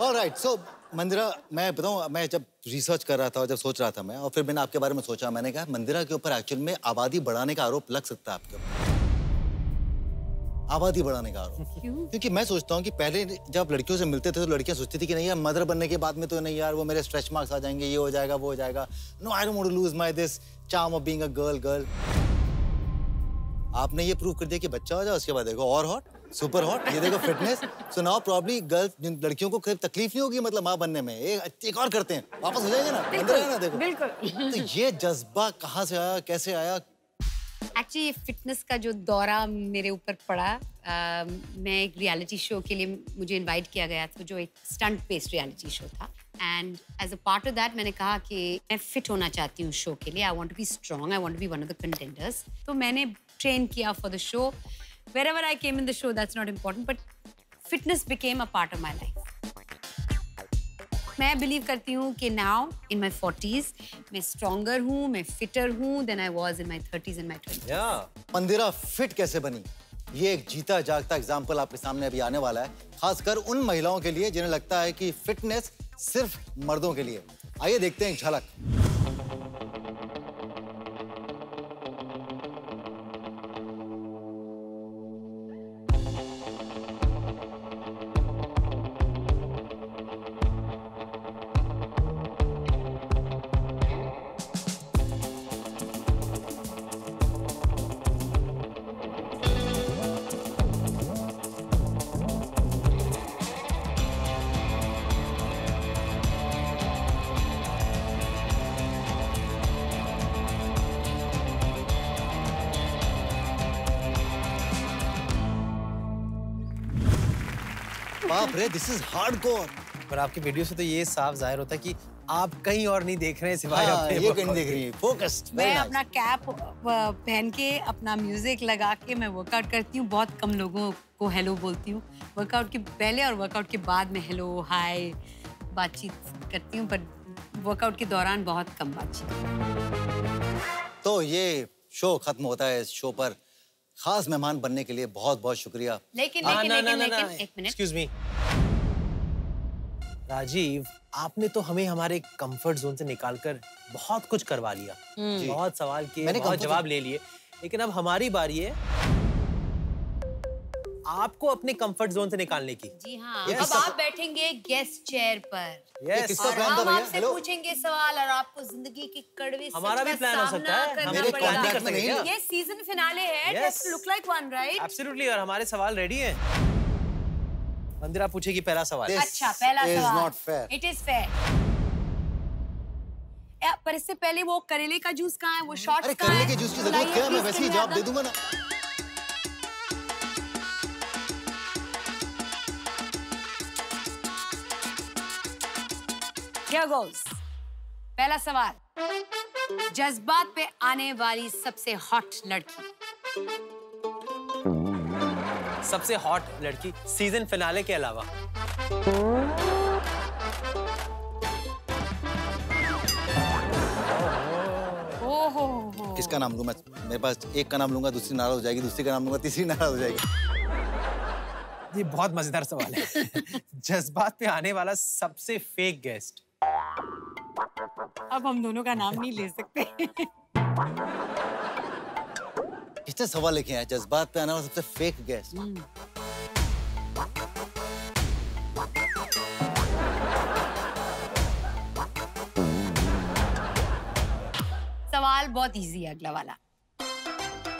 ऑलराइट, सो मंदिरा, मैं बताऊँ, मैं जब रिसर्च कर रहा था और जब सोच रहा था मैं, और फिर मैंने आपके बारे में सोचा, मैंने कहा मंदिरा के ऊपर एक्चुअल में आबादी बढ़ाने का आरोप लग सकता है आपके ऊपर। आबादी बढ़ाने का आरोप क्योंकि मैं सोचता हूँ कि पहले जब लड़कियों से मिलते थे तो लड़कियां सोचती थी कि नहीं यार मदर बनने के बाद में तो नहीं यार वो मेरे स्ट्रेच मार्क्स आ जाएंगे, ये हो जाएगा वो हो जाएगा, no I don't want to lose my this charm of being a girl. आपने ये प्रूव कर दिया कि बच्चा हो जाए, उसके बाद देखो और हॉट, सुपर हॉट, ये देखो fitness. So now probably girls, लड़कियों को कोई तकलीफ नहीं होगी मतलब माँ बनने में, एक और करते हैं, वापस हो जाएगा ना, अंदर है ना, देखो बिल्कुल। तो ये जज्बा कहाँ से आया, कैसे आया? एक्चुअली फिटनेस का जो दौरा मेरे ऊपर पड़ा, मैं एक रियलिटी शो के लिए मुझे इनवाइट किया गया था, जो एक स्टंट बेस्ड रियलिटी शो था, and as a part of that मैंने कहा कि मैं फिट होना चाहती हूँ शो के लिए, I want to be strong, I want to be one of the contenders. तो मैंने ट्रेन किया for the show, wherever I came in the show, that's not important, but fitness became a part of my life. मैं believe करती हूँ कि now in my 40s मैं stronger हूँ, मैं fitter हूँ than I was in my 30s and my 20s. Mandira fit कैसे बनी? ये एक जीता जागता एग्जाम्पल आपके सामने अभी आने वाला है, खासकर उन महिलाओं के लिए जिन्हें लगता है कि फिटनेस सिर्फ मर्दों के लिए। आइए देखते हैं एक झलक। बाप रे, दिस इज हार्डकोर। पर आपकी वीडियो से तो ये साफ जाहिर होता है कि आप कहीं और नहीं देख रहे हैं सिवाय अपने, ये कहीं देख रही है, फोकस्ड। मैं अपना कैप पहन के, अपना म्यूजिक लगा के मैं वर्कआउट करती हूँ। बहुत कम लोगों को हेलो बोलती हूँ, वर्कआउट के पहले और वर्कआउट के बाद में हेलो हाय बातचीत करती हूँ, पर वर्कआउट के दौरान बहुत कम बातचीत। तो ये शो खत्म होता है, इस शो पर खास मेहमान बनने के लिए बहुत बहुत शुक्रिया। लेकिन एक मिनट, एक्सक्यूज मी राजीव, आपने तो हमें हमारे कंफर्ट जोन से निकालकर बहुत कुछ करवा लिया, बहुत सवाल किए, बहुत जवाब ले लिए, लेकिन अब हमारी बारी है आपको अपने कंफर्ट जोन से निकालने की। जी हाँ, अब आप बैठेंगे गेस्ट चेयर पर और हम आपसे पूछेंगे सवाल और आपको जिंदगी की कड़वी हमारा भी प्लान हो सकता है, मेरे कॉन्ट्रैक्ट में नहीं है। ये सीजन फिनाले है, it has to look like one, right? Absolutely, और हमारे सवाल रेडी हैं। मंदिरा पूछेगी पहला सवाल। अच्छा, पहला सवाल। Is not fair. It is fair. पर इससे पहले वो करेले का जूस कहाँ है? वो शॉर्ट्स अरे करेले के जूस की जरूरत क्या है? मैं वैसे ही जवाब दे दूंगा ना। Here goes. पहला सवाल, जज्बात पे आने वाली सबसे हॉट लड़की। सबसे हॉट लड़की सीजन फिनाले के अलावा? ओहो, किसका नाम लूं मैं? मेरे पास एक का नाम लूंगा, दूसरी नाराज हो जाएगी, दूसरी का नाम लूंगा, तीसरी नाराज हो जाएगी। ये बहुत मजेदार सवाल है। जज्बात पे आने वाला सबसे फेक गेस्ट। अब हम दोनों का नाम नहीं ले सकते। कितने सवाल लिखे हैं? जज्बात पे आने वाला सबसे फेक गेस्ट। सवाल बहुत इजी है अगला वाला।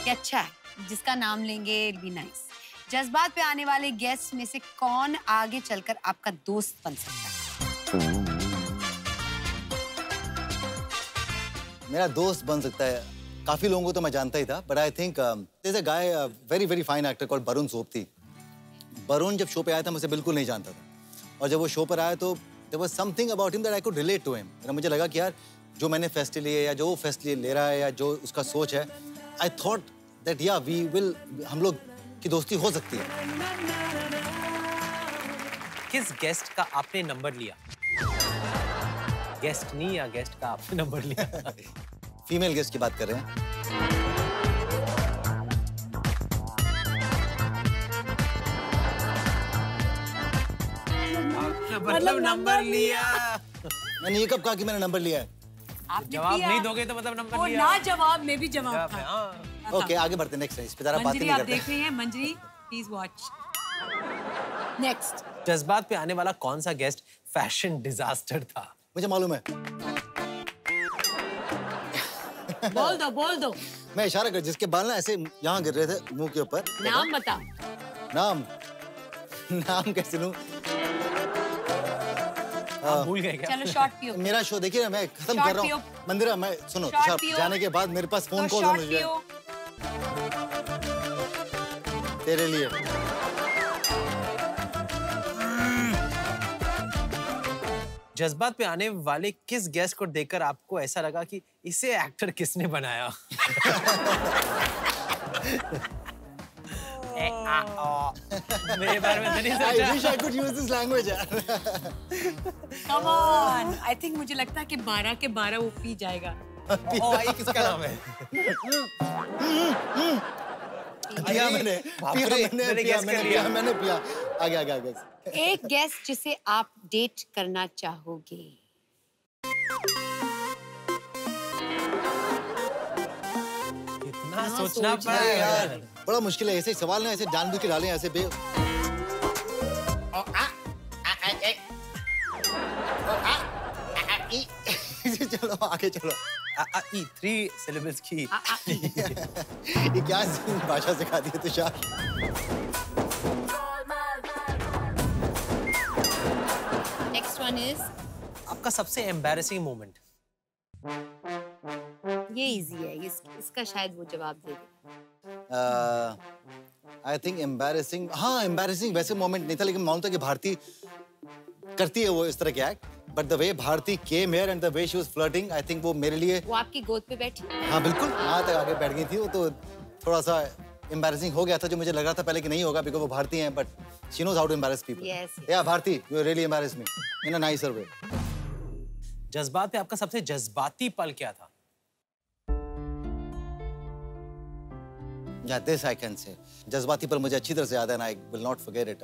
कि अच्छा है, जिसका नाम लेंगे it'll be nice। जज्बात पे आने वाले गेस्ट में से कौन आगे चलकर आपका दोस्त बन सकता है? मेरा दोस्त बन सकता है, काफी लोगों को तो मैं जानता ही था, but I think there's a guy, very very fine actor called Varun Sobti. Varun जब शो पे आया था मुझे बिल्कुल नहीं जानता था, और जब वो शो पर आया तो there was something about him that I could relate to him। मुझे लगा कि यार जो मैंने फैसले लिए या जो वो फैसले ले रहा है या जो उसका सोच है, I thought that yeah we will, हम लोग की दोस्ती हो सकती है। किस गेस्ट का आपने नंबर लिया? गेस्ट नहीं या गेस्ट का आपने नंबर लिया? फीमेल गेस्ट की बात कर रहे हैं। मतलब नंबर लिया। मैंने ये कब कहा कि मैंने नंबर लिया है? आपने जवाब नहीं दोगे तो मतलब नंबर लिया। ना जवाब में भी जवाब था। हाँ। ओके, आगे बढ़ते हैं नेक्स्ट। इस पे जरा बात ही मंजरी नहीं आप करते। देख रही हैं? मंजरी प्लीज वॉच। नेक्स्ट। जज्बात पे आने वाला कौन सा गेस्ट फैशन डिजास्टर था? मुझे मालूम है। बोल दो। मैं इशारा कर, जिसके बाल ना ऐसे यहाँ गिर रहे थे मुंह के ऊपर। नाम बता। नाम कैसे लूं? भूल गए क्या? चलो शॉर्ट पियो। मेरा शो देखिए ना, मैं खत्म कर रहा हूँ। मंदिरा, मैं सुनो, जाने के बाद मेरे पास फोन कॉल है तेरे लिए। जज्बात पे आने वाले किस गेस्ट को देखकर आपको ऐसा लगा कि इसे एक्टर किसने बनाया? मेरे बारे में तो नहीं सोचा। I wish I could use this language. Come on. I think मुझे लगता है कि 12 के 12 वो पी जाएगा। ये किसका नाम है? पिया मैंने पिया। आगे। एक गेस्ट जिसे आप डेट करना चाहोगे? कितना सोचना पड़ा यार। बड़ा मुश्किल है, ऐसे सवाल ना ऐसे जानबूझ के डालें ऐसे बे। चलो आगे चलो। 3 syllables की। ये क्या भाषा सिखा दी है तुषार? Next one is आपका सबसे एम्बैरेसिंग मोमेंट? ये इजी है, इसका शायद वो जवाब दे दे। आई थिंक एम्बैरेसिंग, हाँ एम्बैरेसिंग वैसे मोमेंट नहीं था, लेकिन मानता कि भारती करती है वो इस तरह के act, but the way Bharti came here and the way she was flirting, I think वो मेरे लिए। वो आपकी गोद पे बैठी? हाँ बिल्कुल, यहाँ तक आगे बैठ गई थी वो, तो थोड़ा सा एम्बैरेसिंग हो गया था, जो मुझे लग रहा था पहले कि नहीं होगा, बिकॉज़ वो भारती हैं, but she knows how to embarrass people. या Bharti, you really embarrass me in a nicer way. जज्बात पे आपका सबसे जज्बाती पल क्या था? Yeah, this I can say. जज्बाती पर मुझे अच्छी तरह से याद है, and I will not forget it.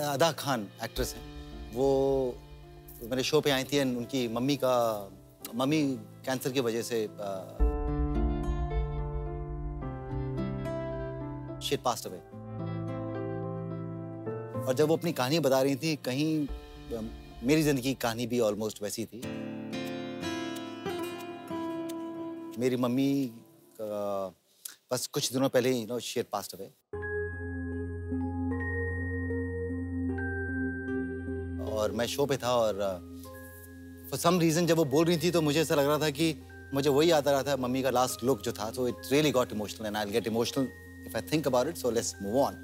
अदा खान एक्ट्रेस हैं, वो मेरे शो पे आई थी, and उनकी मम्मी कैंसर की वजह से she had passed away. और जब वो अपनी कहानी बता रही थी, कहीं मेरी जिंदगी की कहानी भी ऑलमोस्ट वैसी थी। मेरी मम्मी बस कुछ दिनों पहले ही she had passed away. और मैं शो पे था, और for some reason जब वो बोल रही थी तो मुझे ऐसा लग रहा था कि मुझे वही याद आ रहा था, मम्मी का लास्ट लुक जो था, so it really got emotional and I'll get emotional if I think about it, so let's move on.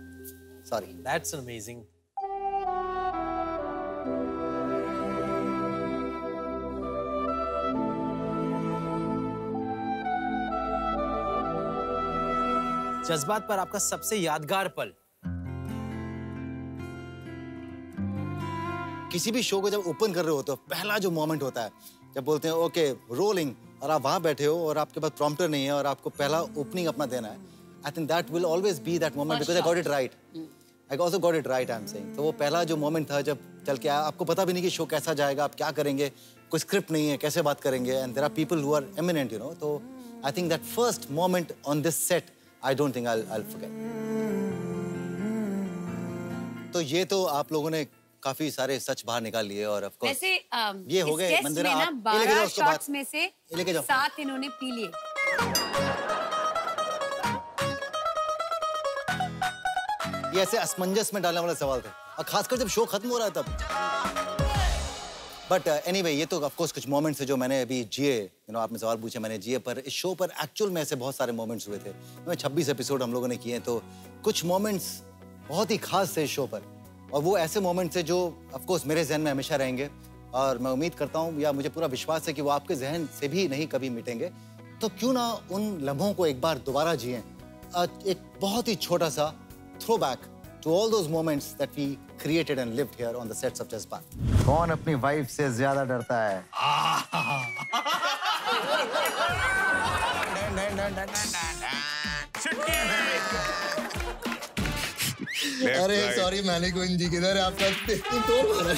Sorry. That's amazing. जज्बात पर आपका सबसे यादगार पल? किसी भी शो को जब ओपन कर रहे होते हो, पहला जो मोमेंट होता है जब बोलते हैं ओके रोलिंग, और आप वहां बैठे हो और आपके पास प्रॉम्प्टर नहीं है और आपको पहला ओपनिंग अपना देना है, आई think that will always be that moment, because I got it right. I also got it right, I am saying. तो वो पहला जो मोमेंट था जब चल के आया, आपको पता भी नहीं कि शो कैसा जाएगा, आप क्या करेंगे, कोई स्क्रिप्ट नहीं है, कैसे बात करेंगे, and there are people who are eminent, you know. तो I think that first moment on this set I don't think I'll forget. तो ये तो आप लोगों ने काफी सारे सच बाहर निकाल लिए, और ऑफ कोर्स वैसे ये हो गए मंदिरा, आप 12 शॉट्स में से 7 इन्होंने पी लिए। ये ऐसे असमंजस में डालने वाला सवाल थे, और खासकर जब शो खत्म हो रहा है तब। बट एनीवे, ये तो ऑफ कोर्स कुछ मोमेंट्स है जो मैंने अभी जिए, आपने सवाल पूछे, मैंने जिए, पर इस शो पर एक्चुअल में ऐसे बहुत सारे मोमेंट्स हुए थे। 26 एपिसोड हम लोगों ने किए, तो कुछ मोमेंट्स बहुत ही खास थे इस शो पर, और वो ऐसे मोमेंट्स है जो ऑफ कोर्स मेरे जहन में हमेशा रहेंगे, और मैं उम्मीद करता हूँ, या मुझे पूरा विश्वास है कि वो आपके जहन से भी नहीं कभी मिटेंगे। तो क्यों ना उन लम्हों को एक बार दोबारा जिए, एक बहुत ही छोटा सा throw back to all those moments that we created and lived here on the sets of Jazbaat. कौन अपनी वाइफ से ज्यादा डरता है? अरे सॉरी मैनिक्विन जी, किधर है आपका पेस्टिंग तोड़ मारा?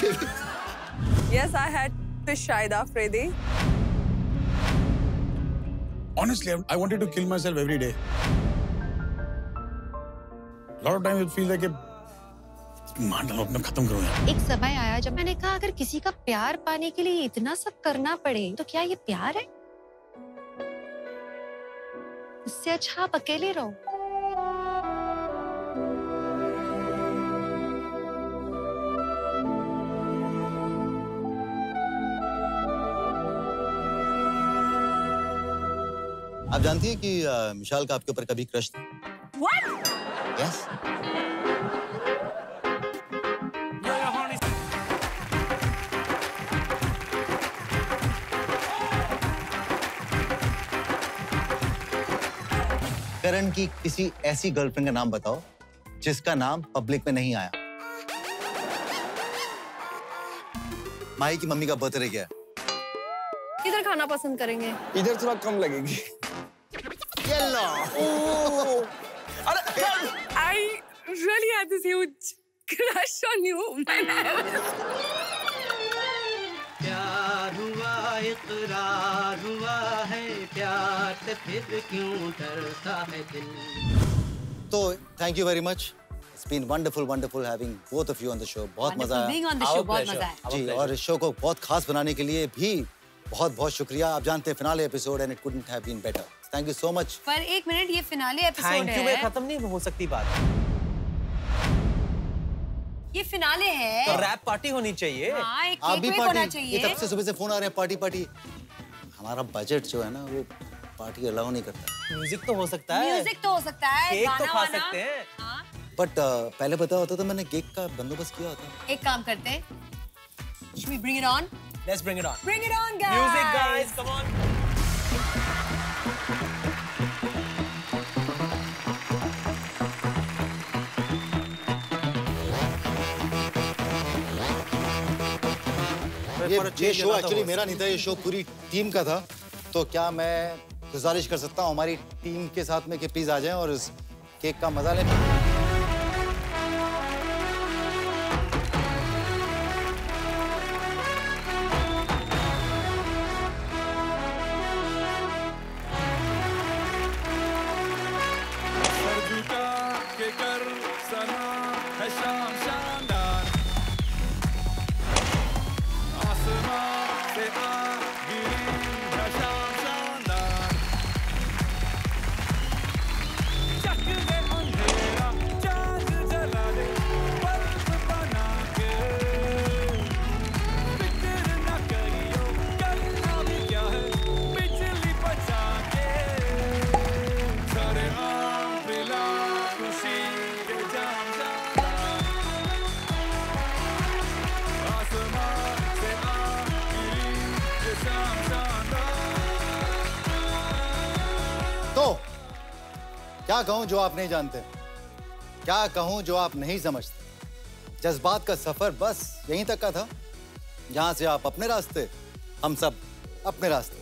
Yes, I had fish Shaida Friday. Honestly, I wanted to kill myself every day. A lot of times it feels like मार डालो, अपना खत्म करो यार। एक समय आया जब मैंने कहा अगर किसी का प्यार पाने के लिए इतना सब करना पड़े तो क्या ये प्यार है? उससे अच्छा आप अकेले रहो। आप जानती हैं कि मिशाल का आपके ऊपर कभी क्रश था? What? Yes. करण की किसी ऐसी गर्लफ्रेंड का नाम बताओ जिसका नाम पब्लिक में नहीं आया। माही की मम्मी का बर्थडे क्या है? किधर खाना पसंद करेंगे? इधर थोड़ा कम लगेगी। I really had this huge crush on you when I was... प्यार हुआ इकरार हुआ है, प्यार से फिर क्यों डरता है दिल। तो thank you very much. It's been wonderful having both of you on the show. बहुत मजा आया। Being on the show, बहुत मजा आया। जी, और इस शो को बहुत खास बनाने के लिए भी बहुत शुक्रिया। आप जानते हैं finale episode and it couldn't have been better. Thank you so much. पर एक मिनट, ये फिनाले एपिसोड है। थैंक यू में खत्म नहीं हो सकती बात। ये फिनाले है। तो रैप पार्टी होनी चाहिए। हाँ, एक आप भी केक होना चाहिए। ये तब से सुबह से फोन आ रहे हैं पार्टी। हमारा बजट जो है ना वो पार्टी अलाउ नहीं करता। म्यूजिक तो हो सकता है, केक तो खा सकते हैं। बट पहले पता होता तो मैंने केक का बंदोबस्त किया होता। एक काम करते हैं, should we bring it on? Let's bring it on. Bring it on, guys. Music, guys, come on. ये शो एक्चुअली मेरा नहीं था, ये शो पूरी टीम का था। तो क्या मैं गुजारिश कर सकता हूँ हमारी टीम के साथ में कि प्लीज आ जाएं और इस केक का मजा लें। तो क्या कहूं जो आप नहीं जानते, क्या कहूं जो आप नहीं समझते। जज्बात का सफर बस यहीं तक का था, जहां से आप अपने रास्ते, हम सब अपने रास्ते।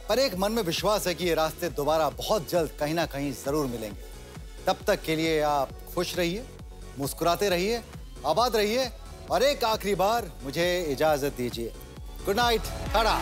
पर एक मन में विश्वास है कि ये रास्ते दोबारा बहुत जल्द कहीं ना कहीं जरूर मिलेंगे। तब तक के लिए आप खुश रहिए, मुस्कुराते रहिए, आबाद रहिए और एक आखिरी बार मुझे इजाजत दीजिए। Good night, Tata.